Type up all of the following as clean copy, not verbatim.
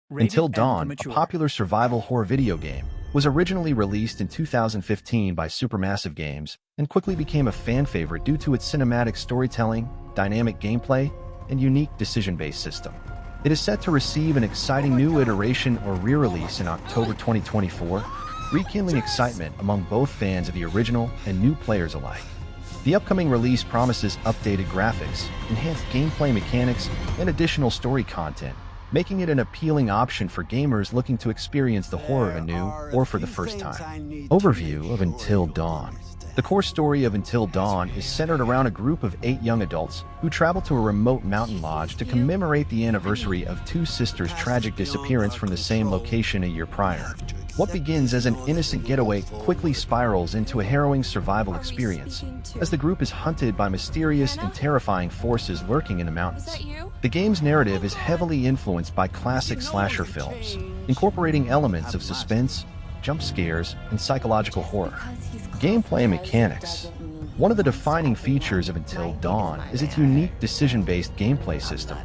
Until Dawn, a popular survival horror video game, was originally released in 2015 by Supermassive Games and quickly became a fan favorite due to its cinematic storytelling, dynamic gameplay, and unique decision-based system. It is set to receive an exciting new iteration or re-release in October 2024, rekindling excitement among both fans of the original and new players alike. The upcoming release promises updated graphics, enhanced gameplay mechanics, and additional story content, making it an appealing option for gamers looking to experience the horror anew or for the first time. Overview of Until Dawn. The core story of Until Dawn is centered around a group of 8 young adults who travel to a remote mountain lodge to commemorate the anniversary of two sisters' tragic disappearance from the same location a year prior. What begins as an innocent getaway quickly spirals into a harrowing survival experience, as the group is hunted by mysterious and terrifying forces lurking in the mountains. The game's narrative is heavily influenced by classic slasher films, incorporating elements of suspense, jump scares, and psychological horror. Gameplay mechanics. One of the defining features of Until Dawn is its unique decision-based gameplay system.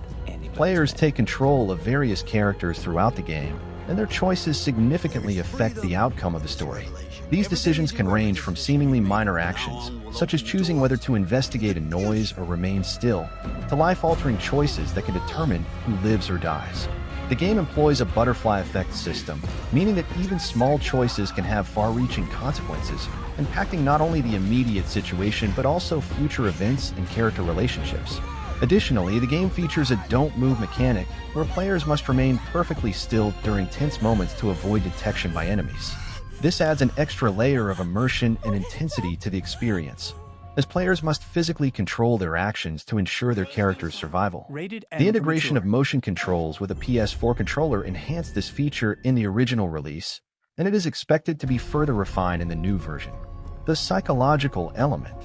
Players take control of various characters throughout the game, and their choices significantly affect the outcome of the story. These decisions can range from seemingly minor actions, such as choosing whether to investigate a noise or remain still, to life-altering choices that can determine who lives or dies. The game employs a butterfly effect system, meaning that even small choices can have far-reaching consequences, impacting not only the immediate situation but also future events and character relationships. Additionally, the game features a don't move mechanic, where players must remain perfectly still during tense moments to avoid detection by enemies. This adds an extra layer of immersion and intensity to the experience, as players must physically control their actions to ensure their character's survival. The integration of motion controls with a PS4 controller enhanced this feature in the original release, and it is expected to be further refined in the new version. The psychological element.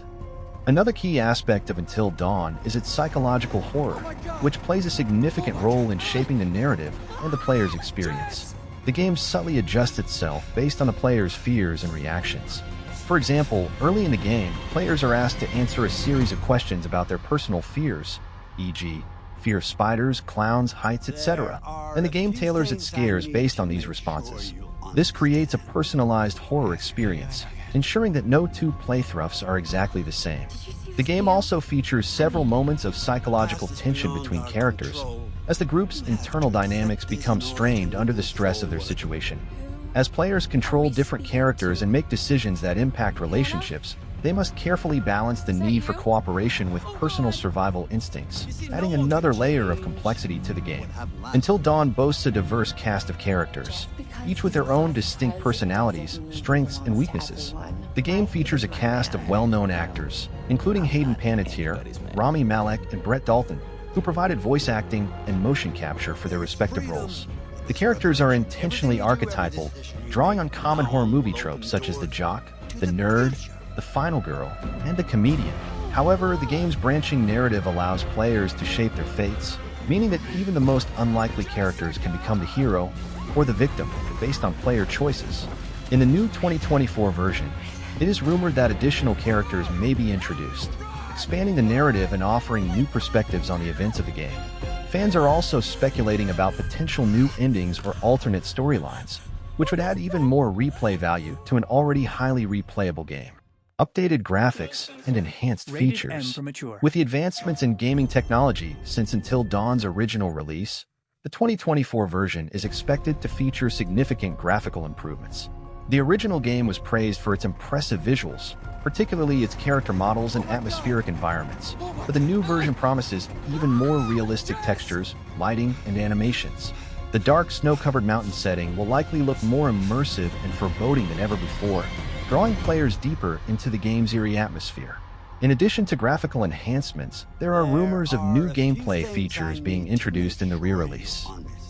Another key aspect of Until Dawn is its psychological horror, which plays a significant role in shaping the narrative and the player's experience. The game subtly adjusts itself based on the player's fears and reactions. For example, early in the game, players are asked to answer a series of questions about their personal fears, e.g., fear of spiders, clowns, heights, etc., and the game tailors its scares based on these responses. This creates a personalized horror experience, ensuring that no two playthroughs are exactly the same. The game also features several moments of psychological tension between characters, as the group's internal dynamics become strained under the stress of their situation. As players control different characters and make decisions that impact relationships, they must carefully balance the need for cooperation with personal survival instincts, adding another layer of complexity to the game. Until Dawn boasts a diverse cast of characters, each with their own distinct personalities, strengths, and weaknesses. The game features a cast of well-known actors, including Hayden Panettiere, Rami Malek, and Brett Dalton, who provided voice acting and motion capture for their respective roles. The characters are intentionally archetypal, drawing on common horror movie tropes such as the jock, the nerd, the final girl, and the comedian. However, the game's branching narrative allows players to shape their fates, meaning that even the most unlikely characters can become the hero or the victim based on player choices. In the new 2024 version, it is rumored that additional characters may be introduced, expanding the narrative and offering new perspectives on the events of the game. Fans are also speculating about potential new endings or alternate storylines, which would add even more replay value to an already highly replayable game. Updated graphics and enhanced features. With the advancements in gaming technology since Until Dawn's original release, the 2024 version is expected to feature significant graphical improvements. The original game was praised for its impressive visuals, particularly its character models and atmospheric environments, but the new version promises even more realistic textures, lighting, and animations. The dark, snow-covered mountain setting will likely look more immersive and foreboding than ever before, drawing players deeper into the game's eerie atmosphere. In addition to graphical enhancements, there are rumors of new gameplay features being introduced in the re-release.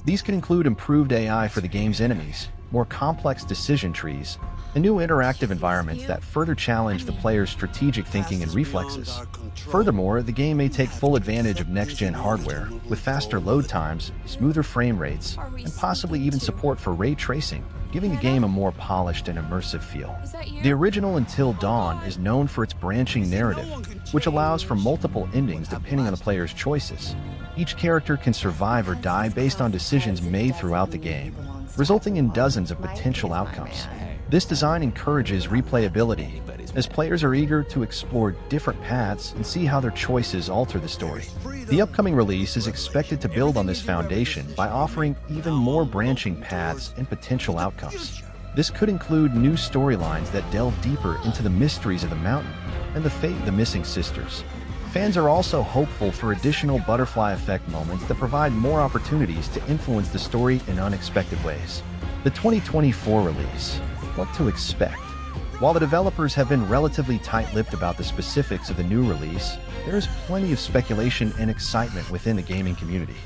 These could include improved AI for the game's enemies, more complex decision trees, and new interactive environments that further challenge the player's strategic thinking and reflexes. Furthermore, the game may take full advantage of next-gen hardware, with faster load times, smoother frame rates, and possibly even support for ray tracing, giving the game a more polished and immersive feel. The original Until Dawn is known for its branching narrative, which allows for multiple endings depending on the player's choices. Each character can survive or die based on decisions made throughout the game, resulting in dozens of potential outcomes. This design encourages replayability, as players are eager to explore different paths and see how their choices alter the story. The upcoming release is expected to build on this foundation by offering even more branching paths and potential outcomes. This could include new storylines that delve deeper into the mysteries of the mountain and the fate of the missing sisters. Fans are also hopeful for additional butterfly effect moments that provide more opportunities to influence the story in unexpected ways. The 2024 release. What to expect? While the developers have been relatively tight-lipped about the specifics of the new release, there is plenty of speculation and excitement within the gaming community.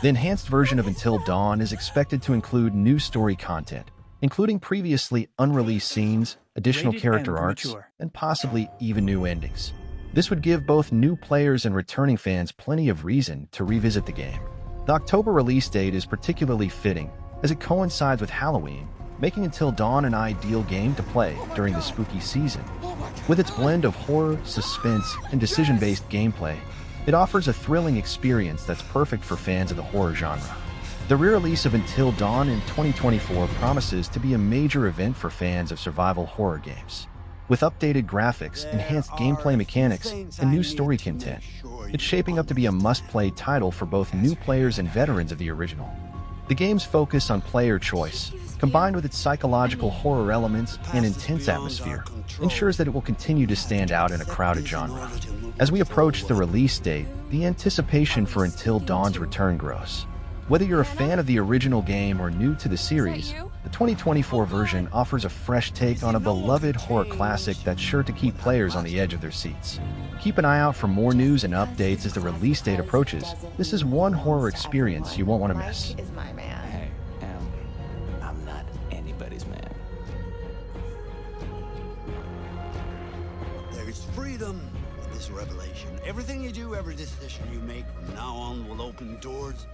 The enhanced version of Until Dawn is expected to include new story content, including previously unreleased scenes, additional character arcs, and possibly even new endings. This would give both new players and returning fans plenty of reason to revisit the game. The October release date is particularly fitting, as it coincides with Halloween, making Until Dawn an ideal game to play during the spooky season. With its blend of horror, suspense, and decision-based gameplay, it offers a thrilling experience that's perfect for fans of the horror genre. The re-release of Until Dawn in 2024 promises to be a major event for fans of survival horror games. With updated graphics, enhanced gameplay mechanics, and new story content, it's shaping up to be a must-play title for both new players and veterans of the original. The game's focus on player choice, combined with its psychological horror elements and intense atmosphere, ensures that it will continue to stand out in a crowded genre. As we approach the release date, the anticipation for Until Dawn's return grows. Whether you're a fan of the original game or new to the series, the 2024 version offers a fresh take on a beloved horror classic that's sure to keep players on the edge of their seats. Keep an eye out for more news and updates as the release date approaches. This is one horror experience you won't want to miss. Is my man. Hey, I'm not anybody's man. There's freedom in this revelation. Everything you do, every decision you make from now on will open doors